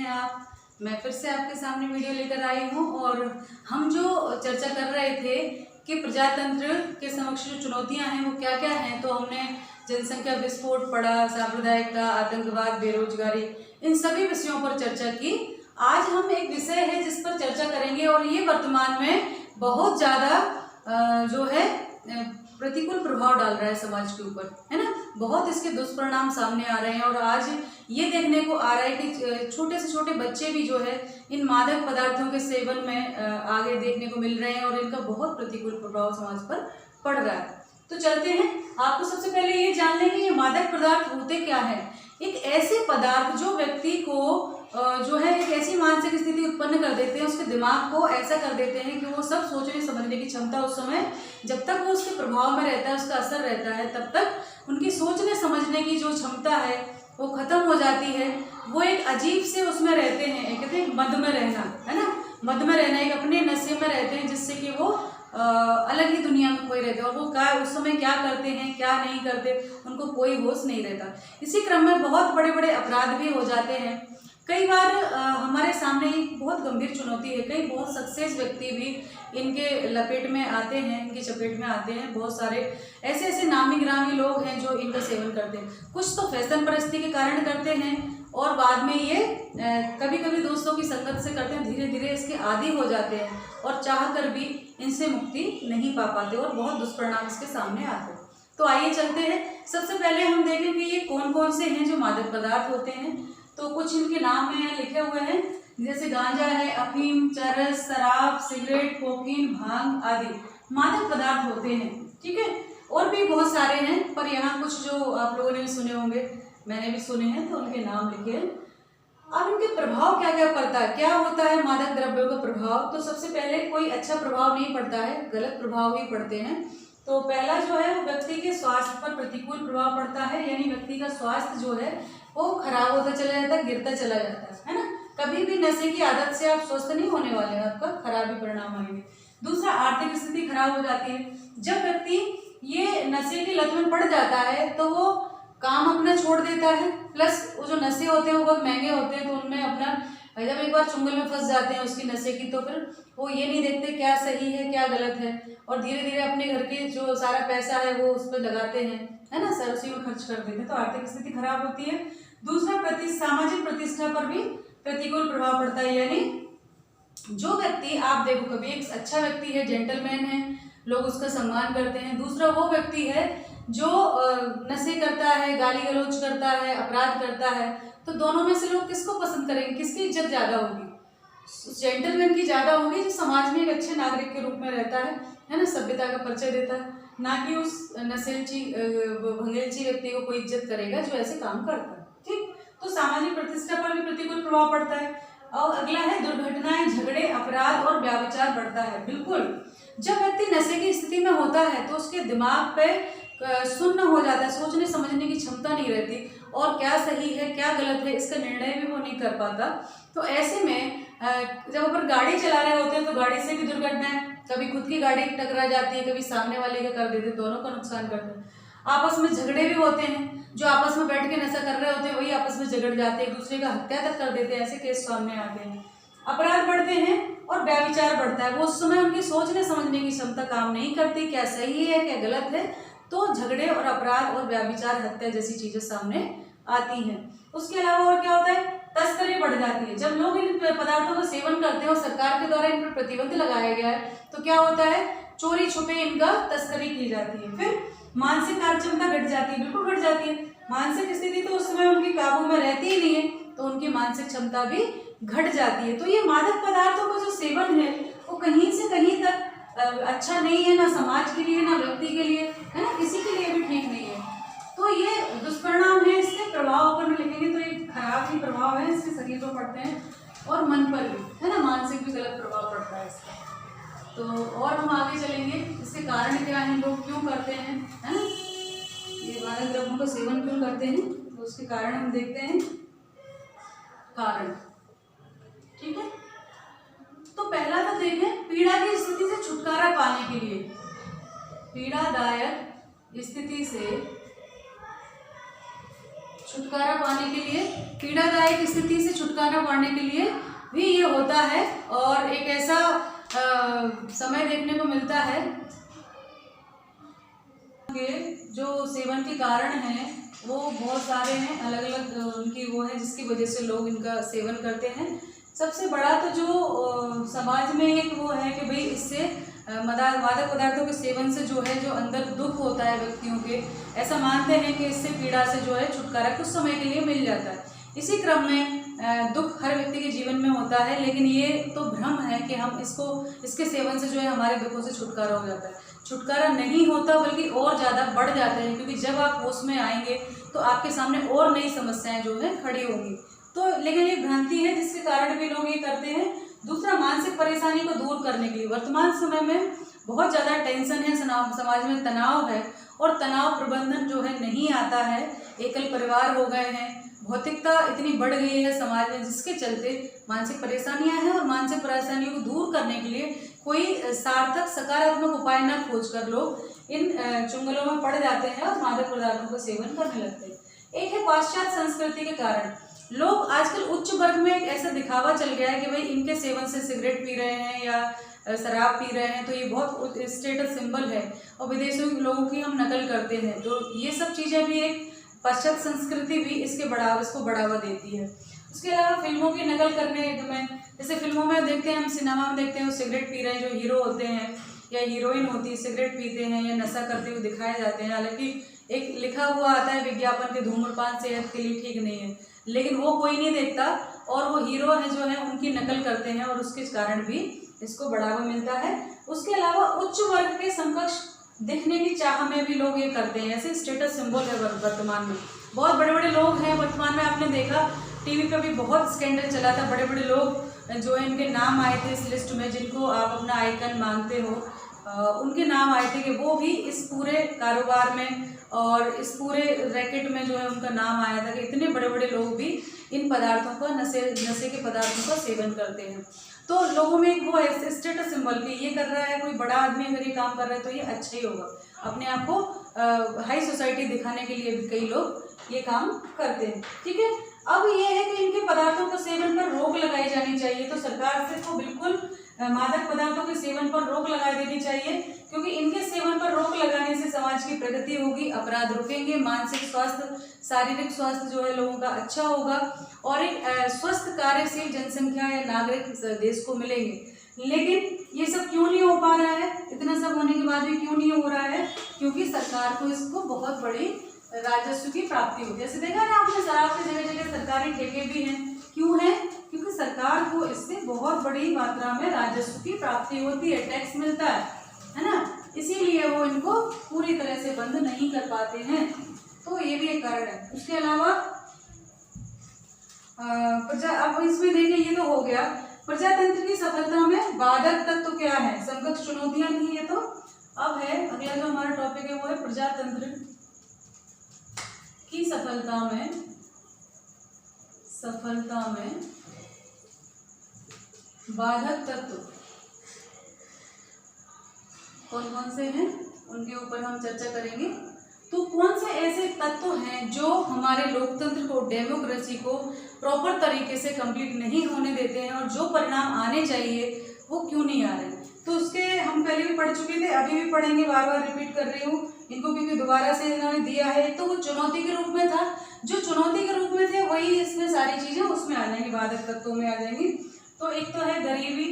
हैं आप। मैं फिर से आपके सामने वीडियो लेकर आई हूँ और हम जो चर्चा कर रहे थे कि प्रजातंत्र के समक्ष जो चुनौतियाँ हैं वो क्या क्या हैं, तो हमने जनसंख्या विस्फोट पढ़ा, सांप्रदायिकता, आतंकवाद, बेरोजगारी, इन सभी विषयों पर चर्चा की। आज हम एक विषय है जिस पर चर्चा करेंगे और ये वर्तमान में बहुत ज़्यादा जो है प्रतिकूल प्रभाव डाल रहा है समाज के ऊपर, है ना। बहुत इसके दुष्परिणाम सामने आ रहे हैं और आज ये देखने को आ रहा है कि छोटे से छोटे बच्चे भी जो है इन मादक पदार्थों के सेवन में आगे देखने को मिल रहे हैं और इनका बहुत प्रतिकूल प्रभाव समाज पर पड़ रहा है। तो चलते हैं, आपको सबसे पहले ये जान लें कि ये मादक पदार्थ होते क्या है। एक ऐसे पदार्थ जो व्यक्ति को जो है एक ऐसी मानसिक स्थिति उत्पन्न कर देते हैं, उसके दिमाग को ऐसा कर देते हैं कि वो सब सोचने समझने की क्षमता उस समय जब तक वो उसके प्रभाव में रहता है, उसका असर रहता है, तब तक उनकी सोचने समझने की जो क्षमता है वो खत्म हो जाती है। वो एक अजीब से उसमें रहते हैं, कहते हैं मद में रहना, है ना। मद में रहना, एक अपने नशे में रहते हैं जिससे कि वो अलग ही दुनिया में खोए रहते हैं और वो क्या उस समय क्या करते हैं क्या नहीं करते उनको कोई होश नहीं रहता। इसी क्रम में बहुत बड़े बड़े अपराध भी हो जाते हैं। कई बार हमारे सामने एक बहुत गंभीर चुनौती है, कई बहुत सक्सेस व्यक्ति भी इनके लपेट में आते हैं, इनकी चपेट में आते हैं। बहुत सारे ऐसे ऐसे नामी गिरामी लोग हैं जो इनका सेवन करते हैं। कुछ तो फैशन परस्ती के कारण करते हैं और बाद में ये कभी कभी दोस्तों की संगत से करते हैं, धीरे धीरे इसके आदी हो जाते हैं और चाह कर भी इनसे मुक्ति नहीं पा पाते और बहुत दुष्परिणाम इसके सामने आते हैं। तो आइए चलते हैं, सबसे पहले हम देखें कि ये कौन कौन से हैं जो मादक पदार्थ होते हैं। तो कुछ इनके नाम में लिखे हुए हैं, जैसे गांजा है, अफीम, चरस, शराब, सिगरेट, कोकीन, भांग आदि मादक पदार्थ होते हैं। ठीक है, और भी बहुत सारे हैं, पर यहाँ कुछ जो आप लोगों ने भी सुने होंगे, मैंने भी सुने हैं, तो उनके नाम लिखे हैं। अब इनके प्रभाव क्या क्या पड़ता है, क्या होता है मादक द्रव्यों का प्रभाव। तो सबसे पहले कोई अच्छा प्रभाव नहीं पड़ता है, गलत प्रभाव ही पड़ते हैं। तो पहला जो है वो व्यक्ति के स्वास्थ्य पर प्रतिकूल प्रभाव पड़ता है, यानी व्यक्ति का स्वास्थ्य जो है वो खराब होता चला जाता है, गिरता चला जाता है ना। कभी भी नशे की आदत से आप स्वस्थ नहीं होने वाले हैं, आपका खराब ही परिणाम आएंगे। दूसरा, आर्थिक स्थिति खराब हो जाती है। जब व्यक्ति ये नशे की लत में पड़ जाता है तो वो काम अपना छोड़ देता है, प्लस वो जो नशे होते हैं वो बहुत महंगे होते हैं, तो उनमें अपना जब एक बार चुंगल में फंस जाते हैं उसकी नशे की, तो फिर वो ये नहीं देखते क्या सही है क्या गलत है और धीरे धीरे अपने घर के जो सारा पैसा है वो उस पर लगाते हैं, है ना, सर उसी में खर्च कर देते हैं। तो आर्थिक स्थिति खराब होती है। दूसरा, सामाजिक प्रतिष्ठा पर भी प्रतिकूल प्रभाव पड़ता है, यानी जो व्यक्ति आप देखो कभी एक अच्छा व्यक्ति है, जेंटलमैन है, लोग उसका सम्मान करते हैं। दूसरा वो व्यक्ति है जो नशे करता है, गाली गलौज करता है, अपराध करता है, तो दोनों में से लोग किसको पसंद करेंगे, किसकी इज्जत ज्यादा होगी। जेंटलमैन की ज्यादा होगी जो समाज में एक अच्छे नागरिक के रूप में रहता है ना, सभ्यता का परिचय देता है, ना कि उस नशेलची भंगेलची व्यक्ति को कोई इज्जत करेगा जो ऐसे काम करता है। ठीक, तो सामाजिक प्रतिष्ठा पर भी प्रतिकूल प्रभाव पड़ता है। और अगला है दुर्घटनाएं, झगड़े, अपराध और व्यभिचार बढ़ता है। बिल्कुल, जब व्यक्ति नशे की स्थिति में होता है तो उसके दिमाग पे शून्य हो जाता है, सोचने समझने की क्षमता नहीं रहती और क्या सही है क्या गलत है इसका निर्णय भी वो नहीं कर पाता। तो ऐसे में जब अपन गाड़ी चला रहे होते हैं तो गाड़ी से भी दुर्घटनाएं, कभी खुद की गाड़ी टकरा जाती है, कभी सामने वाले का कर देते, दोनों का नुकसान करते हैं। आपस में झगड़े भी होते हैं, जो आपस में बैठ के नशा कर रहे होते हैं वही आपस में झगड़ जाते हैं, एक दूसरे का हत्या तक कर देते हैं, ऐसे केस सामने आते हैं। अपराध बढ़ते हैं और व्यभिचार बढ़ता है। वो उस समय उनकी सोचने समझने की क्षमता काम नहीं करती, क्या सही है क्या गलत है, तो झगड़े और अपराध और व्यभिचार, हत्या जैसी चीजें सामने आती हैं। उसके अलावा और क्या होता है, तस्करी बढ़ जाती है। जब लोग इन पदार्थों का सेवन करते हैं और सरकार के द्वारा इन पर प्रतिबंध लगाया गया है तो क्या होता है, चोरी छुपे इनका तस्करी की जाती है। फिर मानसिक कार्यक्षमता घट जाती है, बिल्कुल घट जाती है। मानसिक स्थिति तो उस समय उनकी काबू में रहती ही नहीं है, तो उनकी मानसिक क्षमता भी घट जाती है। तो ये मादक पदार्थों का जो सेवन है वो कहीं से कहीं तक अच्छा नहीं है, ना समाज के लिए ना व्यक्ति के लिए, है ना, किसी के लिए भी ठीक नहीं है। तो ये दुष्परिणाम है, इसके प्रभाव अपन में लिखेंगे तो ये खराब ही प्रभाव है, इसके शरीर पर पड़ते हैं और मन पर भी, है ना, मानसिक भी गलत प्रभाव पड़ता है इसका। तो और हम आगे चलेंगे, इसके कारण क्या है, लोग क्यों करते हैं, है ना, ये मादक द्रव्यों का सेवन क्यों करते हैं, तो उसके कारण हम देखते हैं कारण। ठीक है, तो पहला तो देखें, पीड़ा की स्थिति से छुटकारा पाने के लिए, पीड़ादायक स्थिति से छुटकारा पाने के लिए पीड़ादायक स्थिति से छुटकारा पाने के लिए भी ये होता है। और एक ऐसा समय देखने को मिलता है कि जो सेवन के कारण हैं वो बहुत सारे हैं, अलग अलग उनकी वो है जिसकी वजह से लोग इनका सेवन करते हैं। सबसे बड़ा तो जो समाज में एक वो है कि भाई इससे मादक पदार्थों के सेवन से जो है जो अंदर दुख होता है व्यक्तियों के, ऐसा मानते हैं कि इससे पीड़ा से जो है छुटकारा कुछ समय के लिए मिल जाता है। इसी क्रम में दुख हर व्यक्ति के जीवन में होता है, लेकिन ये तो भ्रम है कि हम इसके सेवन से जो है हमारे दुखों से छुटकारा हो जाता है। छुटकारा नहीं होता बल्कि और ज़्यादा बढ़ जाते हैं, क्योंकि जब आप होश में आएंगे तो आपके सामने और नई समस्याएं जो है खड़ी होंगी। तो लेकिन ये भ्रांति है जिसके कारण भी लोग ये करते हैं। दूसरा, मानसिक परेशानी को दूर करने के लिए वर्तमान समय में बहुत ज़्यादा टेंशन है, समाज में तनाव है और तनाव प्रबंधन जो है नहीं आता है। एकल परिवार हो गए हैं, भौतिकता इतनी बढ़ गई है समाज में, जिसके चलते मानसिक परेशानियां हैं और मानसिक परेशानियों को दूर करने के लिए कोई सार्थक सकारात्मक उपाय न खोजकर लोग इन चुंगलों में पड़ जाते हैं और मादक पदार्थों का सेवन करने लगते हैं। एक है पाश्चात्य संस्कृति के कारण लोग आजकल उच्च वर्ग में एक ऐसा दिखावा चल गया है कि भाई इनके सेवन से सिगरेट पी रहे हैं या शराब पी रहे हैं तो ये बहुत स्टेटस सिंबल है और विदेशों के लोगों की हम नकल करते हैं। तो ये सब चीज़ें भी एक पाश्चात्य संस्कृति भी इसको बढ़ावा देती है। उसके अलावा फिल्मों की नकल करने में, जैसे फिल्मों में देखते हैं, हम सिनेमा में देखते हैं, वो सिगरेट पी रहे हैं, जो हीरो होते हैं या हीरोइन होती है सिगरेट पीते हैं या नशा करते हुए दिखाए जाते हैं। हालांकि एक लिखा हुआ आता है विज्ञापन के धूम्रपान सेहत के लिए ठीक नहीं है, लेकिन वो कोई नहीं देखता और वो हीरो है जो है उनकी नकल करते हैं और उसके कारण भी इसको बढ़ावा मिलता है। उसके अलावा उच्च वर्ग के समकक्ष दिखने की चाह में भी लोग ये करते हैं, ऐसे स्टेटस सिंबल है वर्तमान में। बहुत बड़े बड़े लोग हैं वर्तमान में, आपने देखा टीवी पे भी बहुत स्कैंडल चला था, बड़े बड़े लोग जो है इनके नाम आए थे इस लिस्ट में, जिनको आप अपना आइकन मानते हो, उनके नाम आए थे कि वो भी इस पूरे कारोबार में और इस पूरे रैकेट में जो है उनका नाम आया था कि इतने बड़े बड़े लोग भी इन पदार्थों का नशे के पदार्थों का सेवन करते हैं। तो लोगों में एक वो है स्टेटस सिंबल कि ये कर रहा है कोई बड़ा आदमी, अगर ये काम कर रहा है तो ये अच्छा ही होगा, अपने आप को हाई सोसाइटी दिखाने के लिए भी कई लोग ये काम करते हैं। ठीक है, अब ये है कि इनके पदार्थों के सेवन पर रोक लगाई जानी चाहिए। तो सरकार से तो बिल्कुल मादक पदार्थों के सेवन पर रोक लगा देनी चाहिए, क्योंकि इनके सेवन पर रोक लगाने से समाज की प्रगति होगी, अपराध रुकेंगे, मानसिक स्वास्थ्य, शारीरिक स्वास्थ्य जो है लोगों का अच्छा होगा और एक स्वस्थ कार्यशील जनसंख्या या नागरिक देश को मिलेंगे। लेकिन ये सब क्यों नहीं हो पा रहा है? इतना सब होने के बाद भी क्यों नहीं हो रहा है? क्योंकि सरकार को इसको बहुत बड़ी राजस्व की प्राप्ति होती है। जैसे देखा ना आपने, शराब के जगह जगह सरकारी ठेके भी हैं। क्यों है? क्योंकि सरकार को इससे बहुत बड़ी मात्रा में राजस्व की प्राप्ति होती है, टैक्स मिलता है ना, इसीलिए वो इनको पूरी तरह से बंद नहीं कर पाते हैं। तो ये भी एक कारण है। उसके अलावा अब इसमें देखिए, ये तो हो गया प्रजातंत्र की सफलता में बाधक तत्व क्या है, समकक्ष चुनौतियां थी ये तो। अब है अगला जो हमारा टॉपिक है वो है प्रजातंत्र की सफलता में बाधक तत्व कौन कौन से हैं उनके ऊपर हम चर्चा करेंगे। तो कौन से ऐसे तत्व हैं जो हमारे लोकतंत्र को, डेमोक्रेसी को प्रॉपर तरीके से कंप्लीट नहीं होने देते हैं और जो परिणाम आने चाहिए वो क्यों नहीं आ रहे? तो उसके हम पहले भी पढ़ चुके थे, अभी भी पढ़ेंगे, बार बार रिपीट कर रही हूँ इनको क्योंकि दोबारा से इन्होंने दिया है। तो वो चुनौती के रूप में था, जो चुनौती के रूप में थे वही इसमें सारी चीजें उसमें आ जाएंगी, बाधक तत्वों में आ जाएंगी। तो एक तो है गरीबी,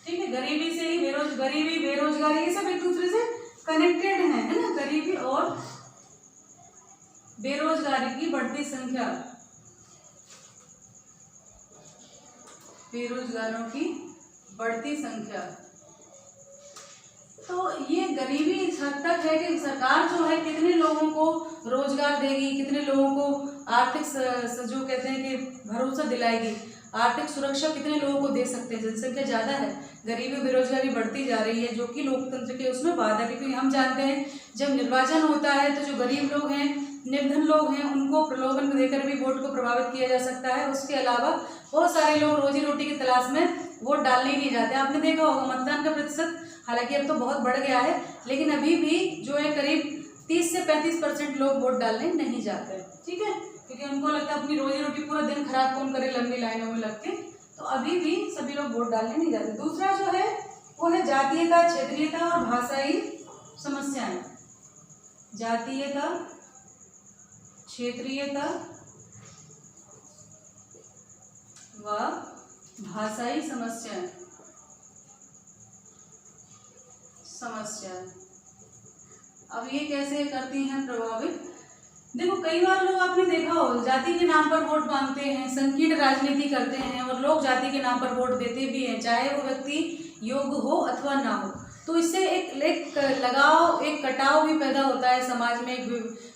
ठीक है, गरीबी से ही गरीबी, बेरोजगारी, ये सब एक दूसरे से कनेक्टेड है ना। गरीबी और बेरोजगारी की बढ़ती संख्या, बेरोजगारों की बढ़ती संख्या। तो ये गरीबी इस हद तक है कि सरकार जो है कितने लोगों को रोजगार देगी, कितने लोगों को आर्थिक जो कहते हैं कि भरोसा दिलाएगी, आर्थिक सुरक्षा कितने लोगों को दे सकते हैं। जनसंख्या ज़्यादा है, गरीबी बेरोजगारी बढ़ती जा रही है, जो कि लोकतंत्र के उसमें बाधक है। क्योंकि हम जानते हैं जब निर्वाचन होता है तो जो गरीब लोग हैं, निर्धन लोग हैं, उनको प्रलोभन देकर भी वोट को प्रभावित किया जा सकता है। उसके अलावा बहुत सारे लोग रोजी रोटी की तलाश में वोट डालने ही नहीं जाते। आपने देखा होगा मतदान का प्रतिशत हालांकि अब तो बहुत बढ़ गया है, लेकिन अभी भी जो है करीब 30 से 35% लोग वोट डालने नहीं जाते हैं। ठीक है, क्योंकि उनको लगता है अपनी रोजी रोटी पूरा दिन खराब कौन करे लंबी लाइनों में लग के, तो अभी भी सभी लोग वोट डालने नहीं जाते। दूसरा जो है वो है जातीयता, क्षेत्रीयता और भाषाई समस्याएं। जातीयता, क्षेत्रीयता व भाषाई समस्याएं। अब ये कैसे करती हैं प्रभावित? देखो कई बार लोग आपने देखा हो जाति के नाम पर वोट मांगते हैं, संकीर्ण राजनीति करते हैं और लोग जाति के नाम पर वोट देते भी हैं, चाहे वो व्यक्ति योग्य हो अथवा ना हो। तो इससे एक लगाव, एक कटाव भी पैदा होता है समाज में, एक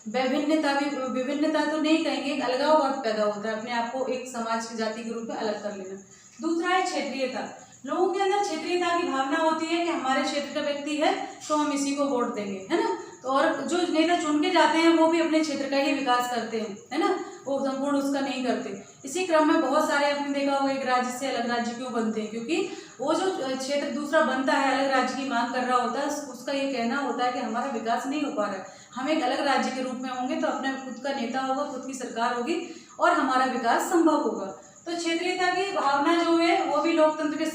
विभिन्नता तो नहीं कहेंगे, एक अलगाव बहुत पैदा होता है, अपने आप को एक समाज की जाति के रूप में अलग कर लेना। दूसरा है क्षेत्रीयता। लोगों के अंदर क्षेत्रीयता की भावना होती है कि हमारे क्षेत्र का व्यक्ति है तो हम इसी को वोट देंगे, है ना। तो और जो नेता चुन के जाते हैं वो भी अपने क्षेत्र का ही विकास करते हैं, है ना, वो संपूर्ण उसका नहीं करते। इसी क्रम में बहुत सारे आपने देखा होगा एक राज्य से अलग राज्य क्यों बनते हैं, क्योंकि वो जो क्षेत्र दूसरा बनता है अलग राज्य की मांग कर रहा होता है, उसका ये कहना होता है कि हमारा विकास नहीं हो पा रहा है, हम एक अलग राज्य के रूप में होंगे तो अपने खुद का नेता होगा, खुद की सरकार होगी और हमारा विकास संभव होगा। तो क्षेत्रीयता की भावना जो है वो भी लोकतंत्र के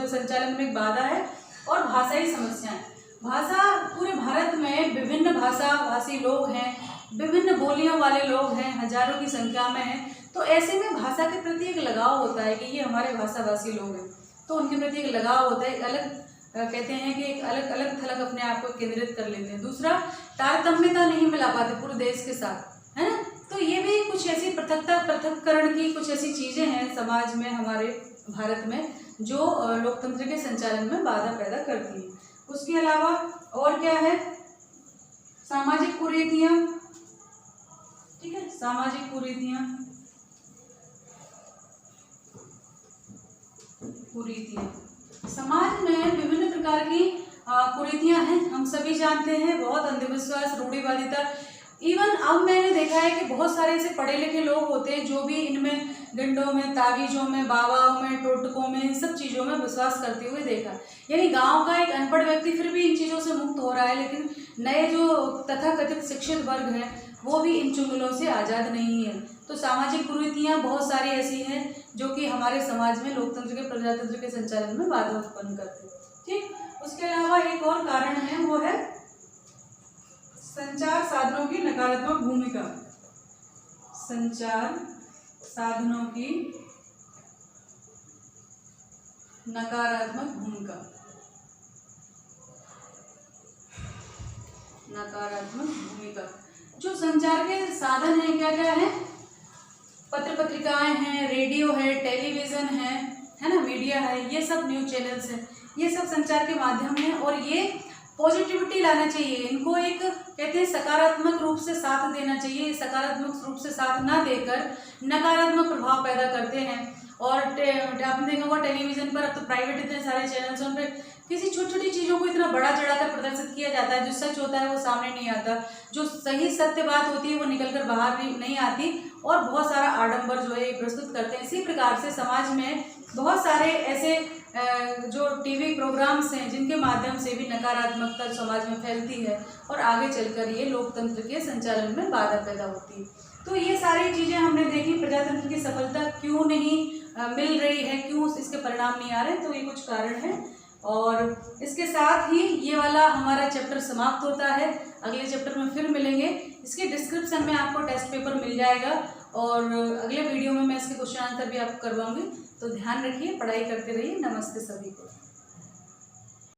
संचालन में एक बाधा है। और भाषाई समस्याएं। भाषा, पूरे भारत में विभिन्न भाषा भाषी लोग हैं, विभिन्न बोलियों वाले लोग हैं, हजारों की संख्या में हैं। तो ऐसे में भाषा के प्रति एक लगाव होता है कि ये हमारे भाषा भाषी लोग हैं, तो उनके प्रति एक लगाव होता है, एक अलग कहते हैं कि एक अलग अलग थलग अपने आप को केंद्रित कर लेते हैं। दूसरा, तारतम्यता नहीं मिला पाते पूरे देश के साथ, है ना। तो ये भी कुछ ऐसी पृथक्करण की कुछ ऐसी चीजें हैं समाज में, हमारे भारत में, जो लोकतंत्र के संचालन में बाधा पैदा करती है। उसके अलावा और क्या है? सामाजिक कुरीतियां। ठीक है, सामाजिक कुरीतियां। समाज में विभिन्न प्रकार की कुरीतियां हैं, हम सभी जानते हैं। बहुत अंधविश्वास, रूढ़िवादिता। इवन अब मैंने देखा है कि बहुत सारे ऐसे पढ़े लिखे लोग होते हैं जो भी इनमें गंडों में, तावीजों में, बाबाओं में, टोटकों में, इन सब चीज़ों में विश्वास करते हुए देखा। यानी गांव का एक अनपढ़ व्यक्ति फिर भी इन चीज़ों से मुक्त हो रहा है, लेकिन नए जो तथाकथित शिक्षित वर्ग हैं वो भी इन चुंगलों से आज़ाद नहीं है। तो सामाजिक कुरीतियाँ बहुत सारी ऐसी हैं जो कि हमारे समाज में लोकतंत्र के, प्रजातंत्र के संचालन में बाधा उत्पन्न करते हैं। ठीक, उसके अलावा एक और कारण है, वो है संचार साधनों की नकारात्मक भूमिका। संचार साधनों की नकारात्मक भूमिका। नकारात्मक भूमिका। जो संचार के साधन हैं क्या क्या है? पत्र पत्रिकाएं हैं, रेडियो है, टेलीविजन है ना, मीडिया है, ये सब न्यूज चैनल्स हैं, ये सब संचार के माध्यम हैं। और ये पॉजिटिविटी लाना चाहिए, इनको एक कहते हैं सकारात्मक रूप से साथ देना चाहिए। सकारात्मक रूप से साथ ना देकर नकारात्मक प्रभाव पैदा करते हैं। और आपने देखा होगा टेलीविजन पर, अब तो प्राइवेट इतने सारे चैनल्स हैं, उन पर किसी छोटी छोटी चीज़ों को इतना बड़ा चढ़ाकर प्रदर्शित किया जाता है, जो सच होता है वो सामने नहीं आता, जो सही सत्य बात होती है वो निकलकर बाहर नहीं आती, और बहुत सारा आडंबर जो है प्रस्तुत करते हैं। इसी प्रकार से समाज में बहुत सारे ऐसे जो टीवी प्रोग्राम्स हैं जिनके माध्यम से भी नकारात्मकता समाज में फैलती है और आगे चलकर ये लोकतंत्र के संचालन में बाधा पैदा होती है। तो ये सारी चीज़ें हमने देखी, प्रजातंत्र की सफलता क्यों नहीं मिल रही है, क्यों इसके परिणाम नहीं आ रहे, तो ये कुछ कारण हैं। और इसके साथ ही ये वाला हमारा चैप्टर समाप्त होता है। अगले चैप्टर में फिर मिलेंगे। इसके डिस्क्रिप्शन में आपको टेस्ट पेपर मिल जाएगा और अगले वीडियो में मैं इसके क्वेश्चन आंसर भी आपको करवाऊंगी। तो ध्यान रखिए, पढ़ाई करते रहिए। नमस्ते सभी को।